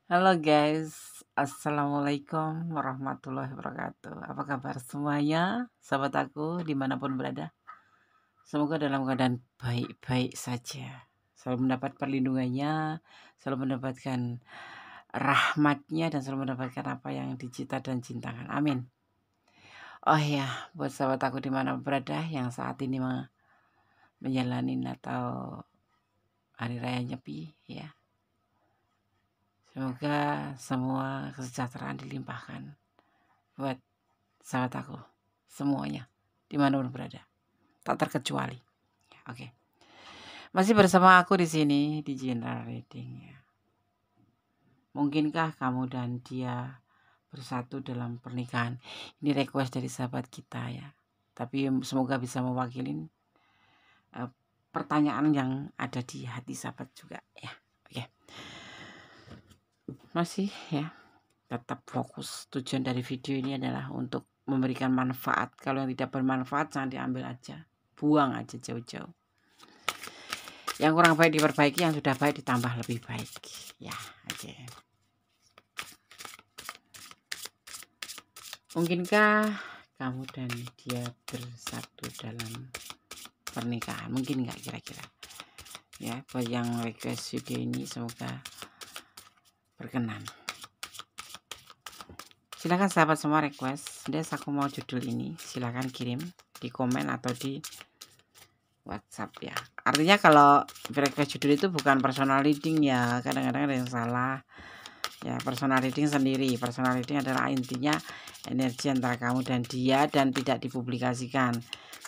Halo guys, Assalamualaikum warahmatullahi wabarakatuh. Apa kabar semuanya, sahabat aku dimanapun berada? Semoga dalam keadaan baik-baik saja, selalu mendapat perlindungannya, selalu mendapatkan rahmatnya, dan selalu mendapatkan apa yang dicita dan cintakan. Amin. Oh ya, buat sahabat aku dimanapun berada yang saat ini menjalani Natal Hari Raya Nyepi ya. Semoga semua kesejahteraan dilimpahkan buat sahabat aku semuanya dimanapun berada, tak terkecuali. Oke, masih bersama aku di sini di General Reading ya. Mungkinkah kamu dan dia bersatu dalam pernikahan? Ini request dari sahabat kita ya, tapi semoga bisa mewakili pertanyaan yang ada di hati sahabat juga ya. Oke, masih ya, tetap fokus. Tujuan dari video ini adalah untuk memberikan manfaat. Kalau yang tidak bermanfaat jangan diambil aja, buang aja jauh-jauh. Yang kurang baik diperbaiki, yang sudah baik ditambah lebih baik ya. Oke. Mungkinkah kamu dan dia bersatu dalam pernikahan? Mungkin nggak kira-kira ya? Buat yang request video ini semoga berkenan. Silahkan sahabat semua request, Des aku mau judul ini, silahkan kirim di komen atau di WhatsApp ya. Artinya kalau request judul itu bukan personal reading ya, kadang-kadang ada yang salah ya. Personal reading sendiri, personal reading adalah intinya energi antara kamu dan dia dan tidak dipublikasikan.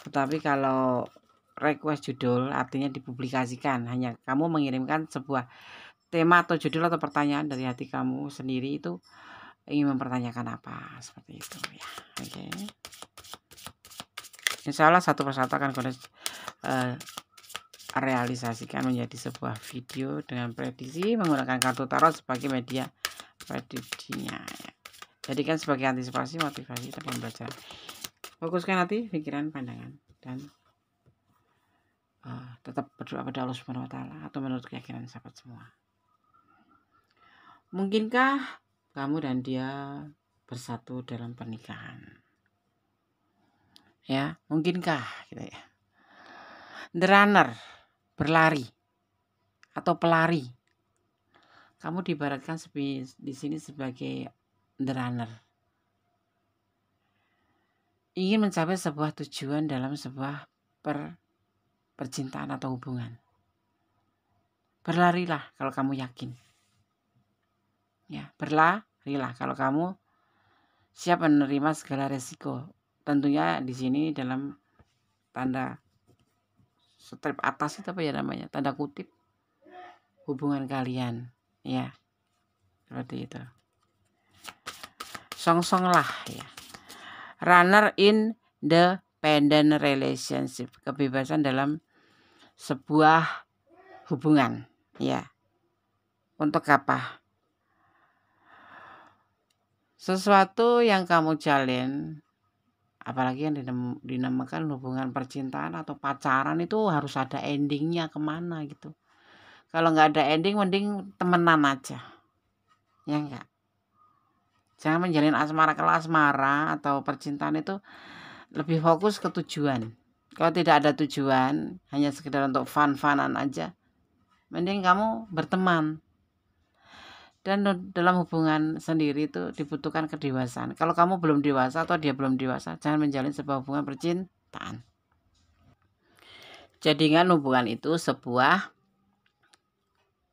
Tetapi kalau request judul artinya dipublikasikan, hanya kamu mengirimkan sebuah tema atau judul atau pertanyaan dari hati kamu sendiri, itu ingin mempertanyakan apa, seperti itu ya. Oke, insya Allah satu persatu akan realisasikan menjadi sebuah video dengan prediksi menggunakan kartu tarot sebagai media prediksinya ya. Jadikan sebagai antisipasi, motivasi, dan pembelajaran. Fokuskan hati, pikiran, pandangan, dan tetap berdoa pada Allah Subhanahu wa Ta'ala atau menurut keyakinan sahabat semua. Mungkinkah kamu dan dia bersatu dalam pernikahan? Ya, mungkinkah gitu ya. The runner, berlari atau pelari. Kamu diibaratkan di sini sebagai the runner. Ingin mencapai sebuah tujuan dalam sebuah percintaan atau hubungan. Berlarilah kalau kamu yakin. Ya, berlarilah kalau kamu siap menerima segala resiko. Tentunya di sini dalam tanda strip atas itu apa ya namanya? Tanda kutip hubungan kalian, ya. Seperti itu. Song-song lah ya. Runner independent relationship, kebebasan dalam sebuah hubungan, ya. Untuk apa? Sesuatu yang kamu jalin, apalagi yang dinamakan hubungan percintaan atau pacaran, itu harus ada endingnya kemana gitu. Kalau nggak ada ending, mending temenan aja, ya enggak. Jangan menjalin asmara. Kalau asmara atau percintaan itu lebih fokus ke tujuan. Kalau tidak ada tujuan, hanya sekedar untuk fun-funan aja, mending kamu berteman. Dan dalam hubungan sendiri itu dibutuhkan kedewasaan. Kalau kamu belum dewasa atau dia belum dewasa, jangan menjalin sebuah hubungan percintaan. Jadikan hubungan itu sebuah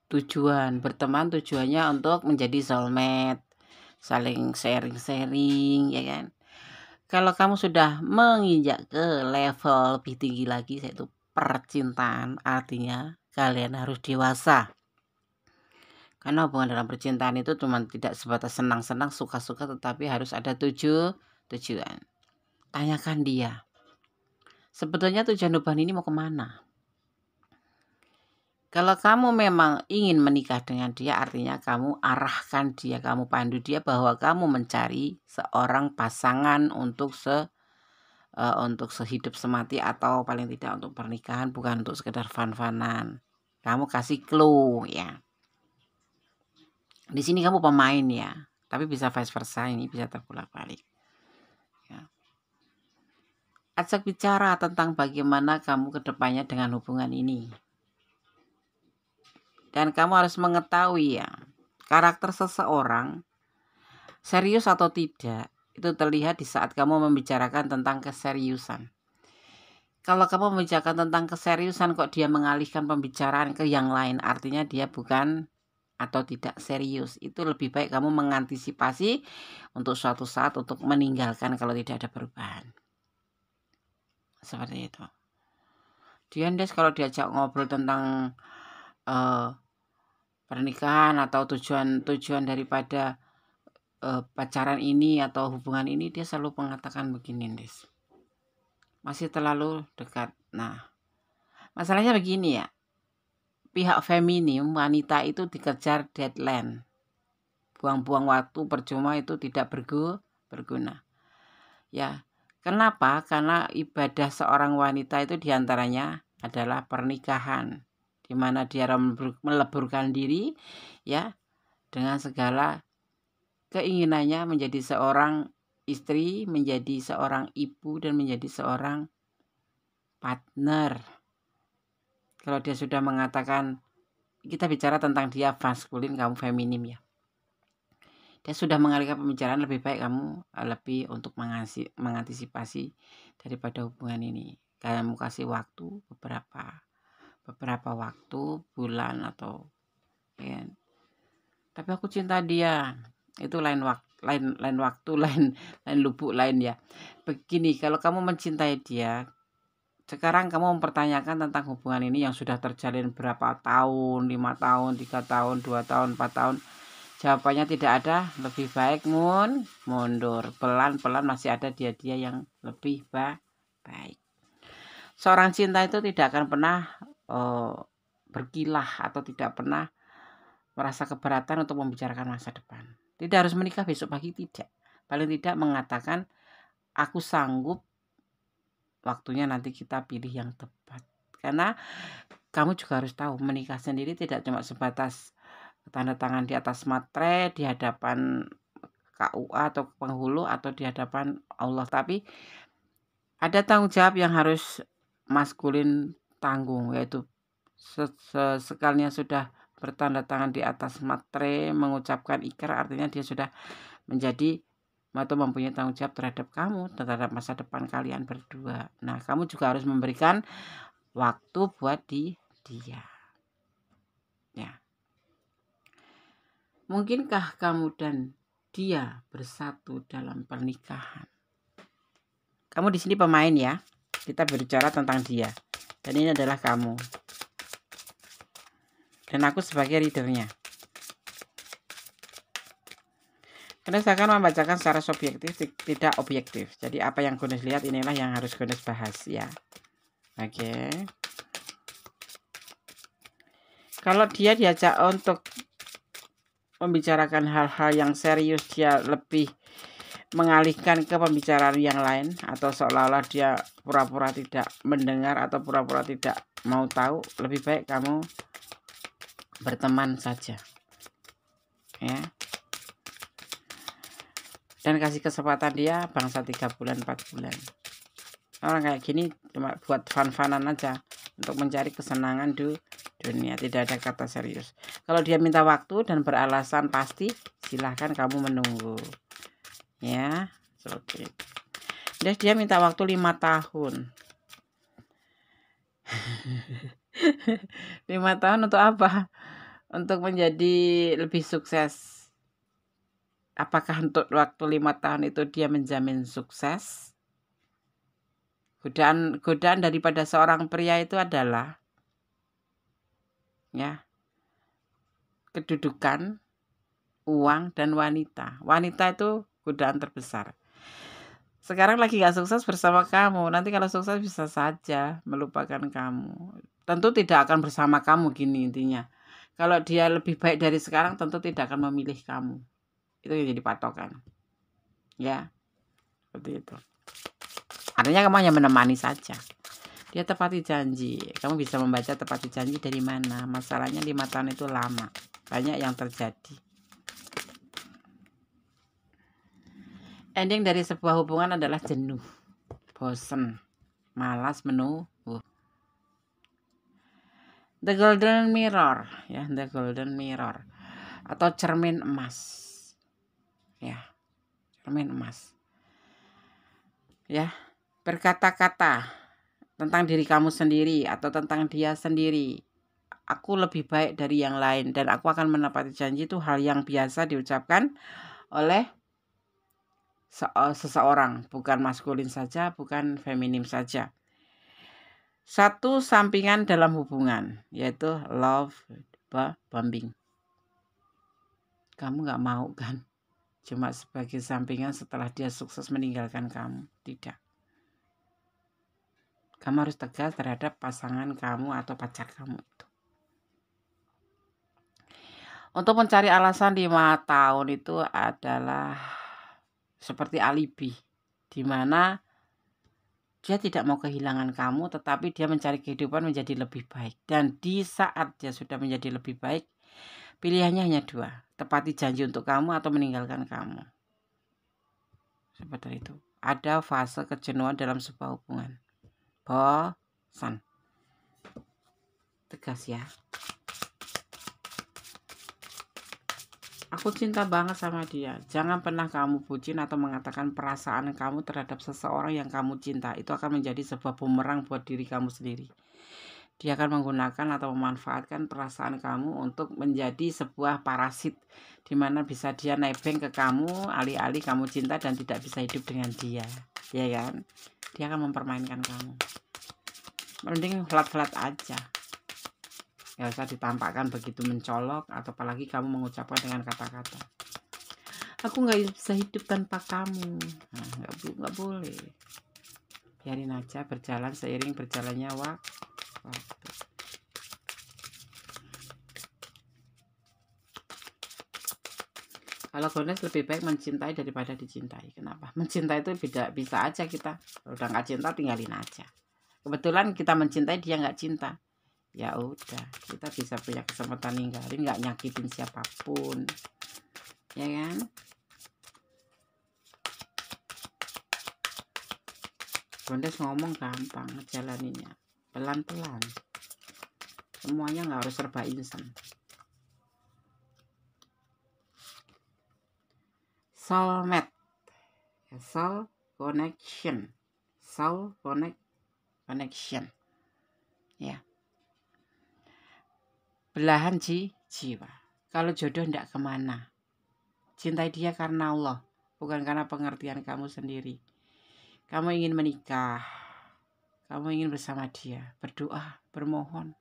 tujuan. Berteman tujuannya untuk menjadi soulmate, saling sharing-sharing, ya kan. Kalau kamu sudah menginjak ke level lebih tinggi lagi, yaitu percintaan, artinya kalian harus dewasa. Karena hubungan dalam percintaan itu cuma tidak sebatas senang-senang, suka-suka, tetapi harus ada tujuan. Tanyakan dia, sebetulnya tujuan hubungan ini mau kemana? Kalau kamu memang ingin menikah dengan dia, artinya kamu arahkan dia, kamu pandu dia bahwa kamu mencari seorang pasangan untuk sehidup semati atau paling tidak untuk pernikahan, bukan untuk sekedar fun-funan. Kamu kasih clue ya. Di sini kamu pemain ya, tapi bisa vice versa, ini bisa terbolak-balik. Ya. Ajak bicara tentang bagaimana kamu kedepannya dengan hubungan ini. Dan kamu harus mengetahui ya, karakter seseorang serius atau tidak, itu terlihat di saat kamu membicarakan tentang keseriusan. Kalau kamu membicarakan tentang keseriusan kok dia mengalihkan pembicaraan ke yang lain, artinya dia bukan atau tidak serius. Itu lebih baik kamu mengantisipasi untuk suatu saat untuk meninggalkan kalau tidak ada perubahan. Seperti itu. Diandes kalau diajak ngobrol tentang pernikahan atau tujuan daripada pacaran ini atau hubungan ini, dia selalu mengatakan begini, Des. Masih terlalu dekat. Nah, masalahnya begini ya. Pihak feminim, wanita itu dikejar deadline. Buang-buang waktu percuma itu tidak berguna. Ya, kenapa? Karena ibadah seorang wanita itu diantaranya adalah pernikahan, di mana dia meleburkan diri ya dengan segala keinginannya menjadi seorang istri, menjadi seorang ibu, dan menjadi seorang partner. Kalau dia sudah mengatakan, kita bicara tentang dia maskulin, kamu feminim ya. Dia sudah mengalihkan pembicaraan, lebih baik kamu lebih untuk mengantisipasi daripada hubungan ini. Kamu kasih waktu beberapa waktu, bulan atau ya. Tapi aku cinta dia. Itu lain waktu, lain lubuk lain ya. Begini, kalau kamu mencintai dia, sekarang kamu mempertanyakan tentang hubungan ini yang sudah terjalin berapa tahun, 5 tahun, 3 tahun, 2 tahun, 4 tahun. Jawabannya tidak ada, lebih baik mundur. Pelan-pelan masih ada dia yang lebih baik. Seorang cinta itu tidak akan pernah berkilah atau tidak pernah merasa keberatan untuk membicarakan masa depan. Tidak harus menikah besok pagi, tidak. Paling tidak mengatakan, aku sanggup, waktunya nanti kita pilih yang tepat. Karena kamu juga harus tahu, menikah sendiri tidak cuma sebatas tanda tangan di atas materai, di hadapan KUA atau penghulu, atau di hadapan Allah. Tapi ada tanggung jawab yang harus maskulin tanggung, yaitu sekalinya sudah bertanda tangan di atas materai, mengucapkan ikrar, artinya dia sudah menjadi atau mempunyai tanggung jawab terhadap kamu, terhadap masa depan kalian berdua. Nah, kamu juga harus memberikan waktu buat dia. Ya. Mungkinkah kamu dan dia bersatu dalam pernikahan? Kamu di sini pemain ya. Kita berbicara tentang dia. Dan ini adalah kamu. Dan aku sebagai readernya. Karena saya akan membacakan secara subjektif, tidak objektif. Jadi apa yang Gunes lihat, inilah yang harus Gunes bahas ya. Oke. Kalau dia diajak untuk membicarakan hal-hal yang serius, dia lebih mengalihkan ke pembicaraan yang lain, atau seolah-olah dia pura-pura tidak mendengar atau pura-pura tidak mau tahu, lebih baik kamu berteman saja ya, dan kasih kesempatan dia bangsa 3 bulan 4 bulan. Orang kayak gini cuma buat fun-funan aja, untuk mencari kesenangan dunia, tidak ada kata serius. Kalau dia minta waktu dan beralasan pasti, silahkan kamu menunggu ya, seperti itu. Dia minta waktu 5 tahun. 5 tahun untuk apa? Untuk menjadi lebih sukses. Apakah untuk waktu 5 tahun itu dia menjamin sukses? Godaan daripada seorang pria itu adalah ya, kedudukan, uang, dan wanita. Wanita itu godaan terbesar. Sekarang lagi gak sukses bersama kamu, nanti kalau sukses bisa saja melupakan kamu. Tentu tidak akan bersama kamu, gini intinya. Kalau dia lebih baik dari sekarang, tentu tidak akan memilih kamu. Itu yang jadi patokan ya, seperti itu. Artinya kamu hanya menemani saja. Dia tepati janji. Kamu bisa membaca tepati janji dari mana. Masalahnya 5 tahun itu lama, banyak yang terjadi Ending dari sebuah hubungan adalah jenuh, bosen, malas, menunggu. The Golden Mirror, ya, The Golden Mirror atau cermin emas, ya, cermin emas, ya. Berkata-kata tentang diri kamu sendiri atau tentang dia sendiri. Aku lebih baik dari yang lain dan aku akan menepati janji, itu hal yang biasa diucapkan oleh seseorang, bukan maskulin saja, bukan feminim saja. Satu sampingan dalam hubungan, yaitu love bombing. Kamu gak mau kan cuma sebagai sampingan setelah dia sukses meninggalkan kamu? Tidak. Kamu harus tegas terhadap pasangan kamu atau pacar kamu itu. Untuk mencari alasan 5 tahun itu adalah seperti alibi, di mana dia tidak mau kehilangan kamu, tetapi dia mencari kehidupan menjadi lebih baik. Dan di saat dia sudah menjadi lebih baik, pilihannya hanya 2, tepati janji untuk kamu atau meninggalkan kamu. Seperti itu. Ada fase kejenuhan dalam sebuah hubungan. Bosan. Tegas ya. Aku cinta banget sama dia. Jangan pernah kamu bucin atau mengatakan perasaan kamu terhadap seseorang yang kamu cinta. Itu akan menjadi sebuah bumerang buat diri kamu sendiri. Dia akan menggunakan atau memanfaatkan perasaan kamu untuk menjadi sebuah parasit, di mana bisa dia nebeng ke kamu alih-alih kamu cinta dan tidak bisa hidup dengan dia, ya kan? Dia akan mempermainkan kamu. Mending flat-flat aja. Gak usah ditampakkan begitu mencolok, atau apalagi kamu mengucapkan dengan kata-kata aku gak bisa hidup tanpa kamu. Nah, gak boleh. Biarin aja berjalan seiring berjalannya waktu. Kalau Gones lebih baik mencintai daripada dicintai. Kenapa? Mencintai itu bisa aja kita udah gak cinta tinggalin aja. Kebetulan kita mencintai dia gak cinta, ya udah kita bisa punya kesempatan ninggalin, nggak nyakitin siapapun, ya kan? Gondes ngomong gampang, ngejalaninnya pelan-pelan, semuanya nggak harus serba instan. Soulmate, soul connection, soul connection, ya. Belahan jiwa. Kalau jodoh ndak kemana. Cintai dia karena Allah, bukan karena pengertian kamu sendiri. Kamu ingin menikah, kamu ingin bersama dia, berdoa, bermohon,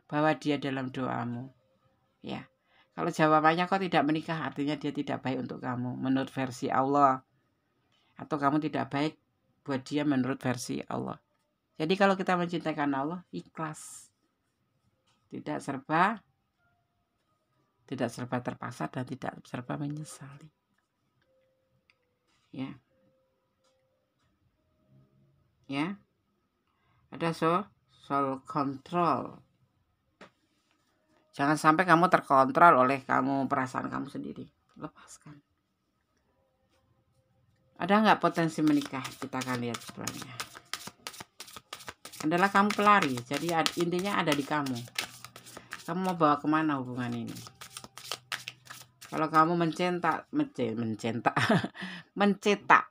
bawa dia dalam doamu, ya. Kalau jawabannya kok tidak menikah, artinya dia tidak baik untuk kamu menurut versi Allah, atau kamu tidak baik buat dia menurut versi Allah. Jadi kalau kita mencintai karena Allah, ikhlas, tidak serba terpaksa dan tidak serba menyesali, ya. Ada soul control. Jangan sampai kamu terkontrol oleh perasaan kamu sendiri. Lepaskan. Ada nggak potensi menikah? Kita akan lihat setelahnya. Adalah kamu pelari. Jadi intinya ada di kamu. Kamu mau bawa kemana hubungan ini? Kalau kamu mencetak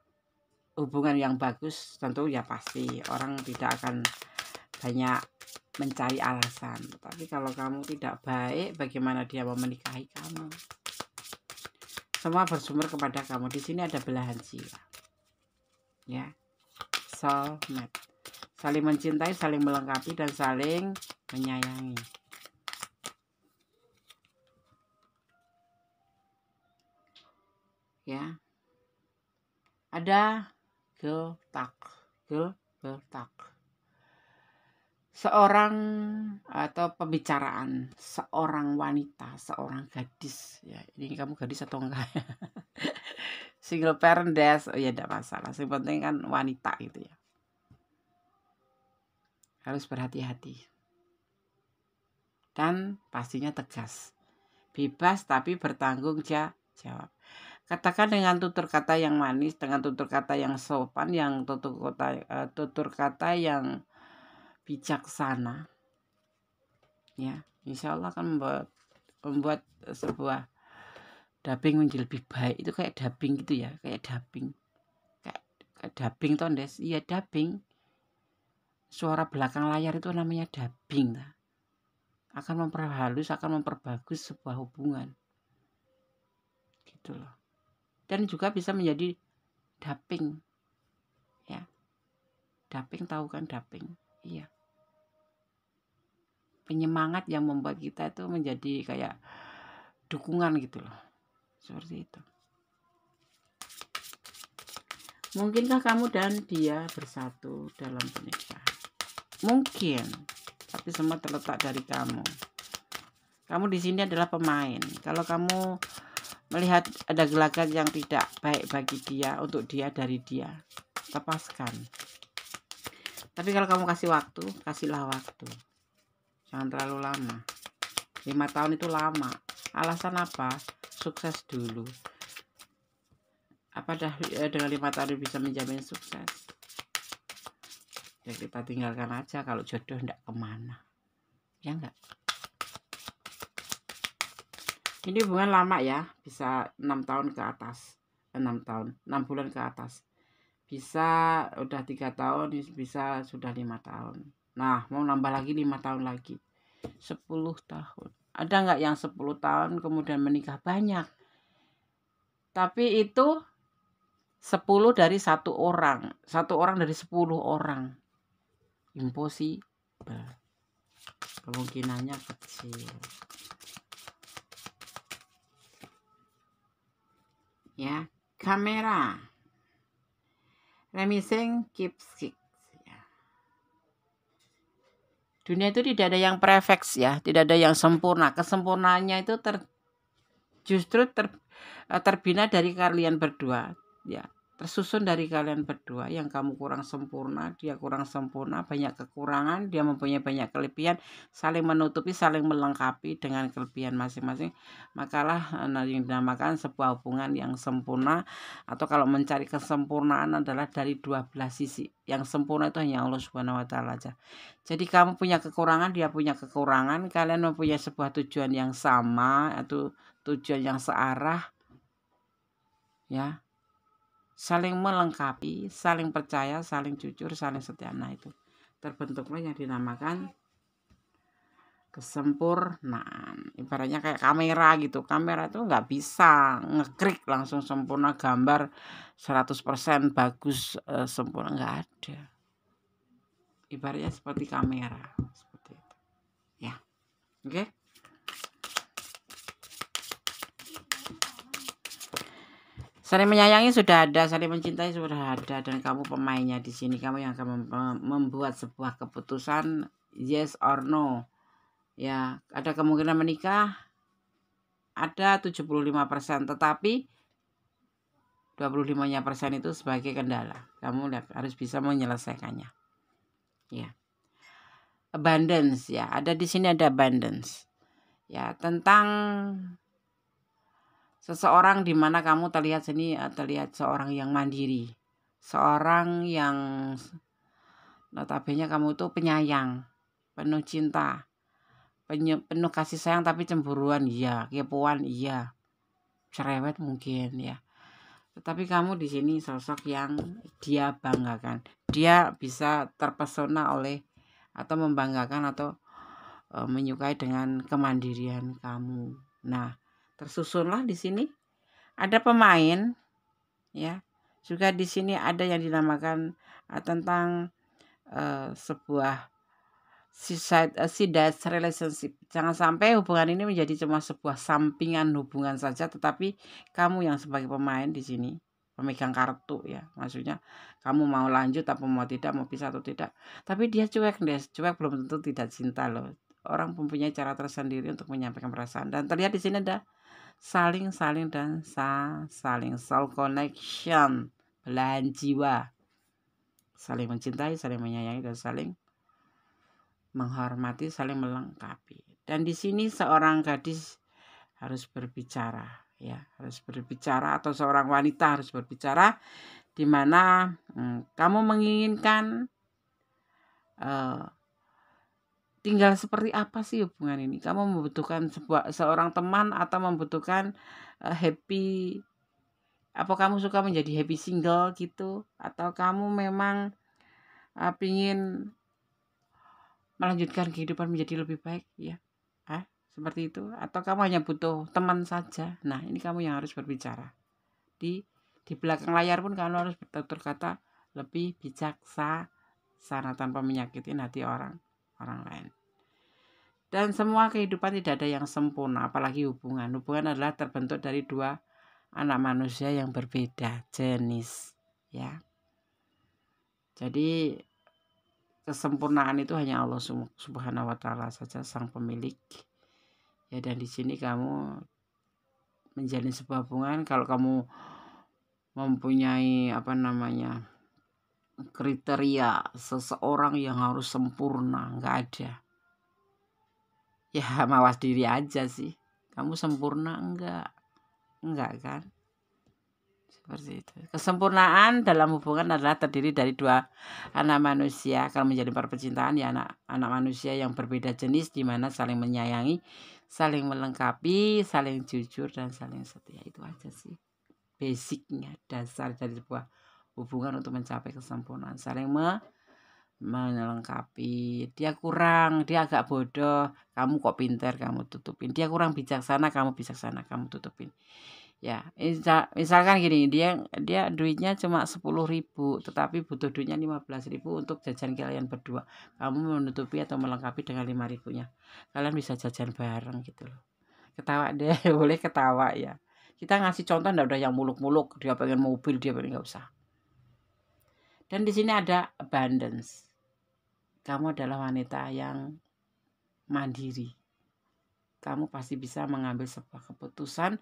hubungan yang bagus, tentu ya pasti orang tidak akan banyak mencari alasan. Tapi kalau kamu tidak baik, bagaimana dia mau menikahi kamu? Semua bersumber kepada kamu. Di sini ada belahan jiwa, ya. Soulmate, saling mencintai, saling melengkapi, dan saling menyayangi, ya. Ada girl talk, seorang atau pembicaraan seorang wanita, seorang gadis, ya. Ini kamu gadis atau enggak? Single parent des, oh ya tidak masalah, yang penting kan wanita gitu ya. Harus berhati-hati dan pastinya tegas, bebas tapi bertanggung jawab. Katakan dengan tutur kata yang manis, dengan tutur kata yang sopan, yang tutur kata yang bijaksana. Ya, insya Allah akan membuat sebuah dubbing menjadi lebih baik. Itu kayak dubbing gitu ya, kayak dubbing. Kayak dubbing toh, Des. Iya, dubbing. Suara belakang layar itu namanya dubbing. Akan memperhalus, akan memperbagus sebuah hubungan. Gitu loh. Dan juga bisa menjadi dubbing. Ya. Dubbing, tahu kan dubbing? Iya. Penyemangat yang membuat kita itu menjadi kayak dukungan gitu loh. Seperti itu. Mungkinkah kamu dan dia bersatu dalam pernikahan? Mungkin, tapi semua terletak dari kamu. Kamu di sini adalah pemain. Kalau kamu melihat ada gelagat yang tidak baik bagi dia, untuk dia, dari dia, lepaskan. Tapi kalau kamu kasih waktu, kasihlah waktu. Jangan terlalu lama. 5 tahun itu lama. Alasan apa? Sukses dulu. Apa dengan 5 tahun bisa menjamin sukses? Ya kita tinggalkan aja kalau jodoh enggak kemana. Ya enggak? Ini hubungan lama ya, bisa 6 tahun ke atas. 6 tahun, 6 bulan ke atas. Bisa udah 3 tahun, bisa sudah 5 tahun. Nah, mau nambah lagi 5 tahun lagi. 10 tahun. Ada nggak yang 10 tahun kemudian menikah? Banyak. Tapi itu 10 dari 1 orang. 1 orang dari 10 orang. Impossible. Kemungkinannya kecil. Ya, kamera. Remising keeps six. Ya. Dunia itu tidak ada yang perfect ya, tidak ada yang sempurna. Kesempurnaannya itu justru terbina dari kalian berdua, ya. Tersusun dari kalian berdua, yang kamu kurang sempurna, dia kurang sempurna, banyak kekurangan, dia mempunyai banyak kelebihan, saling menutupi, saling melengkapi dengan kelebihan masing-masing. Makalah yang dinamakan sebuah hubungan yang sempurna, atau kalau mencari kesempurnaan adalah dari 12 sisi. Yang sempurna itu hanya Allah Subhanahu wa taala aja. Jadi kamu punya kekurangan, dia punya kekurangan, kalian mempunyai sebuah tujuan yang sama, atau tujuan yang searah, ya. Saling melengkapi, saling percaya, saling jujur, saling setia. Nah, itu terbentuklah yang dinamakan kesempurnaan. Ibaratnya kayak kamera gitu. Kamera itu nggak bisa ngeklik langsung sempurna, gambar 100% bagus, sempurna, nggak ada. Ibaratnya seperti kamera, seperti itu. Ya. Oke. Saling menyayangi sudah ada, saling mencintai sudah ada, dan kamu pemainnya di sini. Kamu yang akan membuat sebuah keputusan yes or no. Ya, ada kemungkinan menikah, ada 75%, tetapi 25% itu sebagai kendala. Kamu harus bisa menyelesaikannya. Ya. Abundance ya, ada di sini ada abundance. Ya, tentang seseorang di mana kamu terlihat seorang yang mandiri, seorang yang notabene kamu itu penyayang, penuh cinta, penuh kasih sayang, tapi cemburuan iya, kepoan iya, cerewet mungkin ya. Tetapi kamu di sini sosok yang dia banggakan, dia bisa terpesona oleh atau membanggakan atau menyukai dengan kemandirian kamu. Nah, tersusunlah di sini ada pemain, ya. Juga di sini ada yang dinamakan tentang sebuah side relationship. Jangan sampai hubungan ini menjadi cuma sebuah sampingan hubungan saja, tetapi kamu yang sebagai pemain di sini, pemegang kartu ya. Maksudnya kamu mau lanjut apa mau tidak, mau pisah atau tidak. Tapi dia cuek, cuek belum tentu tidak cinta loh. Orang mempunyai cara tersendiri untuk menyampaikan perasaan, dan terlihat di sini ada saling dan saling soul connection, belahan jiwa, saling mencintai, saling menyayangi, dan saling menghormati, saling melengkapi. Dan di sini seorang gadis harus berbicara, ya, harus berbicara, atau seorang wanita harus berbicara, di mana kamu menginginkan tinggal seperti apa sih hubungan ini? Kamu membutuhkan seorang teman atau membutuhkan happy? Apa kamu suka menjadi happy single gitu? Atau kamu memang pingin melanjutkan kehidupan menjadi lebih baik ya? Seperti itu. Atau kamu hanya butuh teman saja? Nah, ini kamu yang harus berbicara. Di belakang layar pun kamu harus bertutur kata lebih bijaksana tanpa menyakiti hati orang lain. Dan semua kehidupan tidak ada yang sempurna, apalagi hubungan. Hubungan adalah terbentuk dari dua anak manusia yang berbeda jenis, ya. Jadi kesempurnaan itu hanya Allah Subhanahu wa taala saja, sang pemilik. Ya, dan di sini kamu menjalin sebuah hubungan, kalau kamu mempunyai kriteria seseorang yang harus sempurna, nggak ada. Ya, mawas diri aja sih. Kamu sempurna enggak kan? Seperti itu. Kesempurnaan dalam hubungan adalah terdiri dari dua anak manusia. Kalau menjadi percintaan ya anak manusia yang berbeda jenis, di mana saling menyayangi, saling melengkapi, saling jujur dan saling setia. Itu aja sih basicnya, dasar dari sebuah hubungan untuk mencapai kesempurnaan. Saling melengkapi. Dia kurang, dia agak bodoh, kamu kok pintar, kamu tutupin. Dia kurang bijaksana, kamu bijaksana, kamu tutupin. Ya, misalkan gini, dia duitnya cuma 10.000, tetapi butuh duitnya 15.000 untuk jajan kalian berdua. Kamu menutupi atau melengkapi dengan 5.000-nya. Kalian bisa jajan bareng gitu loh. Ketawa deh, boleh ketawa ya. Kita ngasih contoh nggak udah yang muluk-muluk, dia pengen mobil, dia pengen, nggak usah. Dan di sini ada abundance. Kamu adalah wanita yang mandiri. Kamu pasti bisa mengambil sebuah keputusan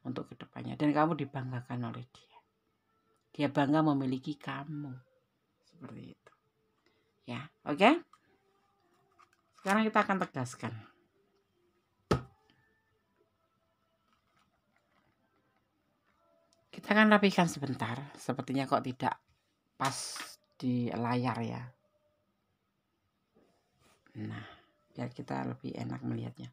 untuk kedepannya, dan kamu dibanggakan oleh dia. Dia bangga memiliki kamu. Seperti itu. Ya, oke? Sekarang kita akan tegaskan. Kita akan rapikan sebentar. Sepertinya kok tidak pas di layar ya. Nah, biar kita lebih enak melihatnya.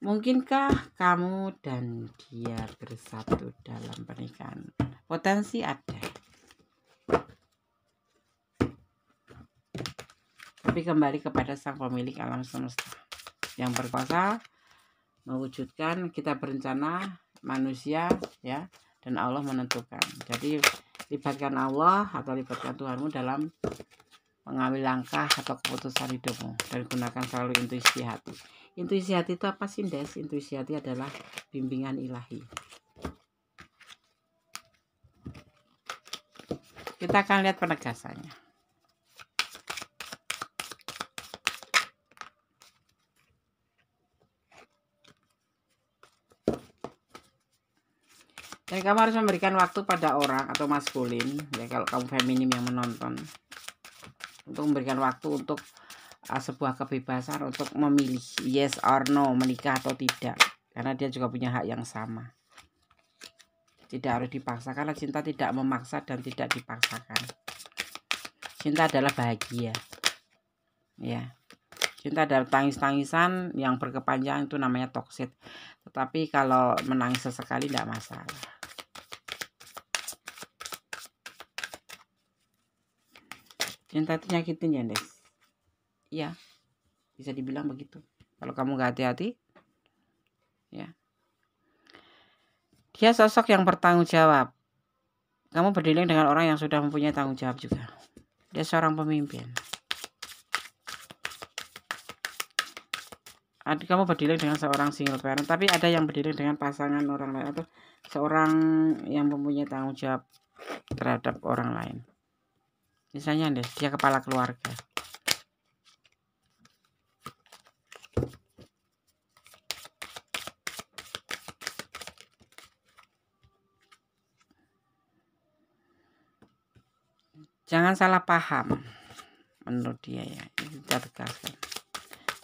Mungkinkah kamu dan dia bersatu dalam pernikahan? Potensi ada. Tapi kembali kepada sang pemilik alam semesta yang berkuasa mewujudkan. Kita berencana, manusia ya, dan Allah menentukan. Jadi libatkan Allah atau libatkan Tuhanmu dalam mengambil langkah atau keputusan hidupmu, dan gunakan selalu intuisi hati. Intuisi hati itu apa sih, Des? Intuisi hati adalah bimbingan ilahi. Kita akan lihat penegasannya. Dan kamu harus memberikan waktu pada orang atau maskulin, ya kalau kamu feminim yang menonton, untuk memberikan waktu untuk sebuah kebebasan untuk memilih yes or no, menikah atau tidak, karena dia juga punya hak yang sama. Tidak harus dipaksa, karena cinta tidak memaksa dan tidak dipaksakan. Cinta adalah bahagia, ya. Cinta adalah tangis-tangisan yang berkepanjangan, itu namanya toksik. Tetapi kalau menangis sesekali tidak masalah. Cinta itu nyakitin ya, Des. Iya, bisa dibilang begitu. Kalau kamu gak hati-hati, ya. Dia sosok yang bertanggung jawab. Kamu berdiri dengan orang yang sudah mempunyai tanggung jawab juga. Dia seorang pemimpin. Kamu berdiri dengan seorang single parent, tapi ada yang berdiri dengan pasangan orang lain, atau seorang yang mempunyai tanggung jawab terhadap orang lain. Misalnya dia kepala keluarga. Jangan salah paham menurut dia ya, itu kita tegaskan.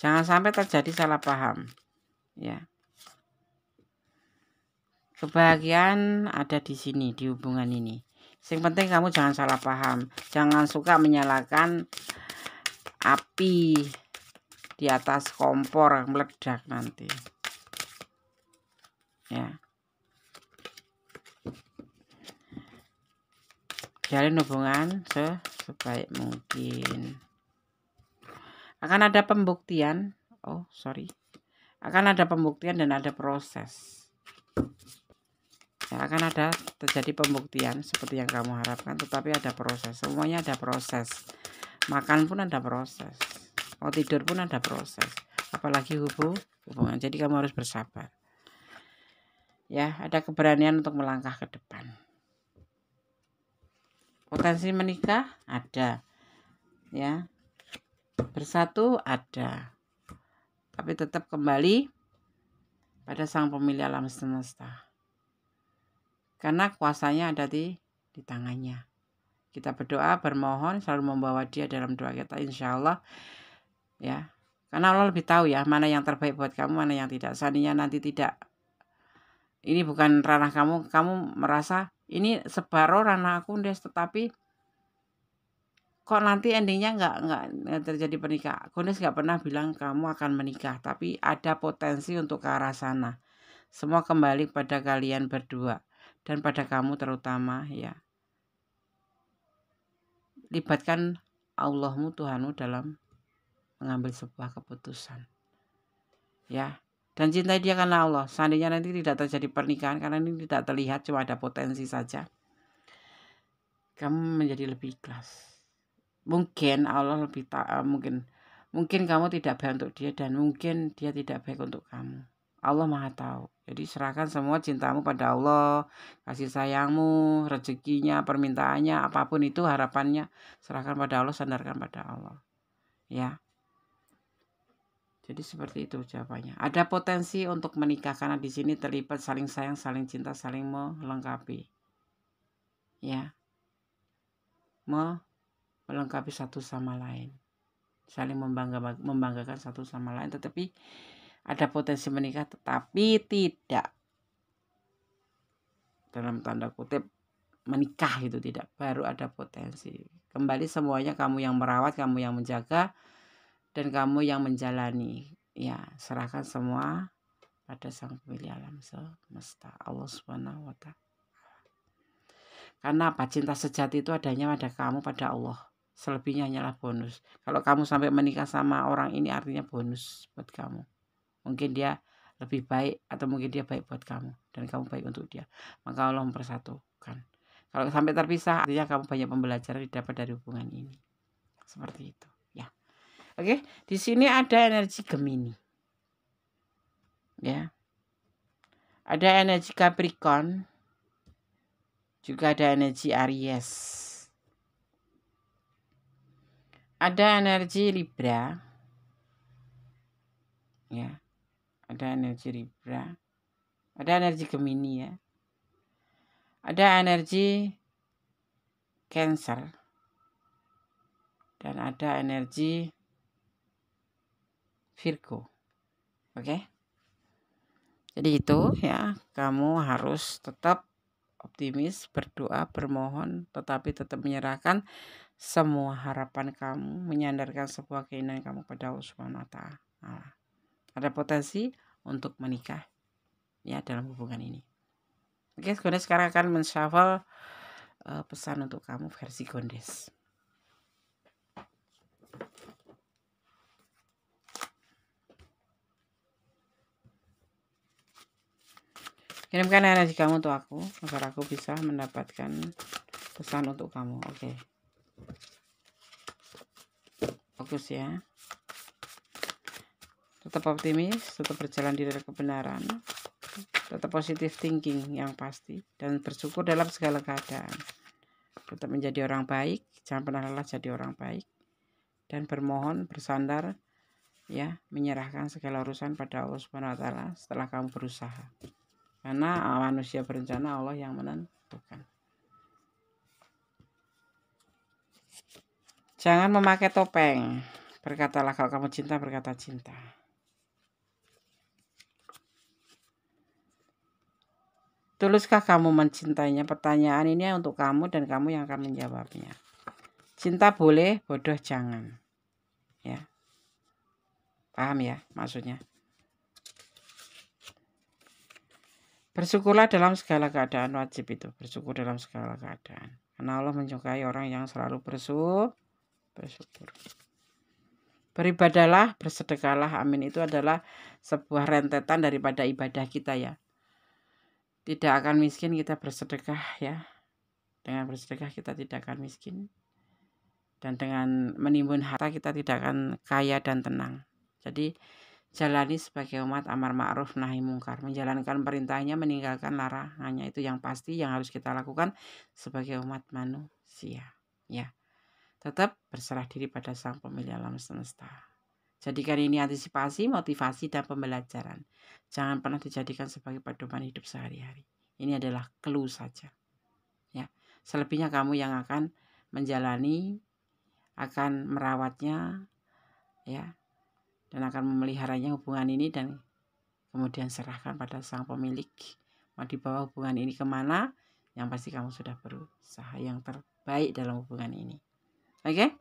Jangan sampai terjadi salah paham ya. Kebahagiaan ada di sini, di hubungan ini. Yang penting kamu jangan salah paham. Jangan suka menyalakan api di atas kompor meledak nanti. Ya. Jalin hubungan sebaik mungkin. Akan ada pembuktian. Akan ada pembuktian dan ada proses. Ya, akan ada terjadi pembuktian seperti yang kamu harapkan, tetapi ada proses. Semuanya ada proses. Makan pun ada proses. Mau tidur pun ada proses. Apalagi hubungan. Jadi kamu harus bersabar. Ya, ada keberanian untuk melangkah ke depan. Potensi menikah ada. Ya. Bersatu ada. Tapi tetap kembali pada Sang Pemilik alam semesta. Karena kuasanya ada di tangannya. Kita berdoa, bermohon, selalu membawa dia dalam doa kita, insya Allah. Ya, karena Allah lebih tahu ya, mana yang terbaik buat kamu, mana yang tidak. Seandainya nanti tidak, ini bukan ranah kamu, kamu merasa, ini separuh ranah aku, tetapi kok nanti endingnya nggak terjadi pernikahan. Kundes nggak pernah bilang kamu akan menikah, tapi ada potensi untuk ke arah sana. Semua kembali pada kalian berdua. Dan pada kamu terutama ya. Libatkan Allahmu, Tuhanmu dalam mengambil sebuah keputusan. Ya. Dan cintai dia karena Allah. Seandainya nanti tidak terjadi pernikahan karena ini tidak terlihat, cuma ada potensi saja. Kamu menjadi lebih ikhlas. Mungkin Allah lebih mungkin kamu tidak baik untuk dia dan mungkin dia tidak baik untuk kamu. Allah Maha tahu. Jadi serahkan semua cintamu pada Allah, kasih sayangmu, rezekinya, permintaannya, apapun itu harapannya, serahkan pada Allah, sandarkan pada Allah. Ya. Jadi seperti itu jawabannya. Ada potensi untuk menikah karena di sini terlibat saling sayang, saling cinta, saling melengkapi. Ya. Melengkapi satu sama lain. Saling membanggakan satu sama lain, tetapi ada potensi menikah, tetapi tidak dalam tanda kutip menikah itu tidak, baru ada potensi. Kembali semuanya kamu yang merawat, kamu yang menjaga, dan kamu yang menjalani. Ya, serahkan semua pada Sang Pemilik alam semesta, Allah Subhanahu wa Ta'ala. Karena apa? Cinta sejati itu adanya pada kamu, pada Allah. Selebihnya hanyalah bonus. Kalau kamu sampai menikah sama orang ini artinya bonus buat kamu. Mungkin dia lebih baik atau mungkin dia baik buat kamu dan kamu baik untuk dia. Maka Allah mempersatukan. Kalau sampai terpisah artinya kamu banyak pembelajaran didapat dari hubungan ini. Seperti itu, ya. Oke, di sini ada energi Gemini. Ya. Ada energi Capricorn. Juga ada energi Aries. Ada energi Libra. Ya. Ada energi Libra, ada energi Gemini ya, ada energi Cancer, dan ada energi Virgo. Oke? Jadi itu ya, kamu harus tetap optimis, berdoa, bermohon, tetapi tetap menyerahkan semua harapan kamu, menyandarkan sebuah keinginan kamu pada Allah Subhanahu wa Ta'ala. Ada potensi untuk menikah ya dalam hubungan ini. Oke, Gondes sekarang akan men-shuffle pesan untuk kamu versi Gondes. Kirimkan energi kamu untuk aku agar aku bisa mendapatkan pesan untuk kamu. Oke. Fokus ya. Tetap optimis, tetap berjalan di dalam kebenaran, tetap positive thinking yang pasti, dan bersyukur dalam segala keadaan. Tetap menjadi orang baik, jangan pernah lelah jadi orang baik, dan bermohon, bersandar, ya, menyerahkan segala urusan pada Allah Subhanahu wa Ta'ala setelah kamu berusaha. Karena manusia berencana, Allah yang menentukan. Jangan memakai topeng. Berkatalah kalau kamu cinta, berkata cinta. Tuluskah kamu mencintainya? Pertanyaan ini untuk kamu dan kamu yang akan menjawabnya. Cinta boleh, bodoh jangan. Ya. Paham ya maksudnya? Bersyukurlah dalam segala keadaan, wajib itu. Bersyukur dalam segala keadaan. Karena Allah menyukai orang yang selalu bersyukur. Beribadahlah, bersedekahlah. Amin. Itu adalah sebuah rentetan daripada ibadah kita ya. Tidak akan miskin kita bersedekah ya. Dengan bersedekah kita tidak akan miskin. Dan dengan menimbun harta kita tidak akan kaya dan tenang. Jadi jalani sebagai umat amar ma'ruf nahi mungkar. Menjalankan perintahnya, meninggalkan larangannya. Itu yang pasti yang harus kita lakukan sebagai umat manusia. Ya. Tetap berserah diri pada Sang Pemilik alam semesta. Jadikan ini antisipasi, motivasi, dan pembelajaran. Jangan pernah dijadikan sebagai pedoman hidup sehari-hari. Ini adalah clue saja. Ya, selebihnya kamu yang akan menjalani, akan merawatnya, ya, dan akan memeliharanya hubungan ini dan kemudian serahkan pada Sang Pemilik. Mau dibawa hubungan ini kemana? Yang pasti kamu sudah berusaha yang terbaik dalam hubungan ini. Oke?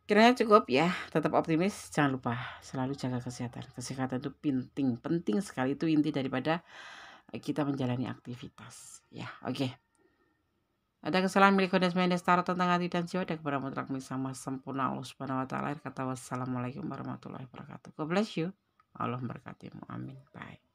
Kiranya cukup ya, tetap optimis, jangan lupa selalu jaga kesehatan. Kesehatan itu penting sekali, itu inti daripada kita menjalani aktivitas. Ya, oke. Ada kesalahan milik dan setara tentang hati dan jiwa dan kepada mutlak sama sempurna Allah Subhanahu wa taala. Kata wassalamualaikum warahmatullahi wabarakatuh. God bless you. Allah memberkatimu. Amin. Bye.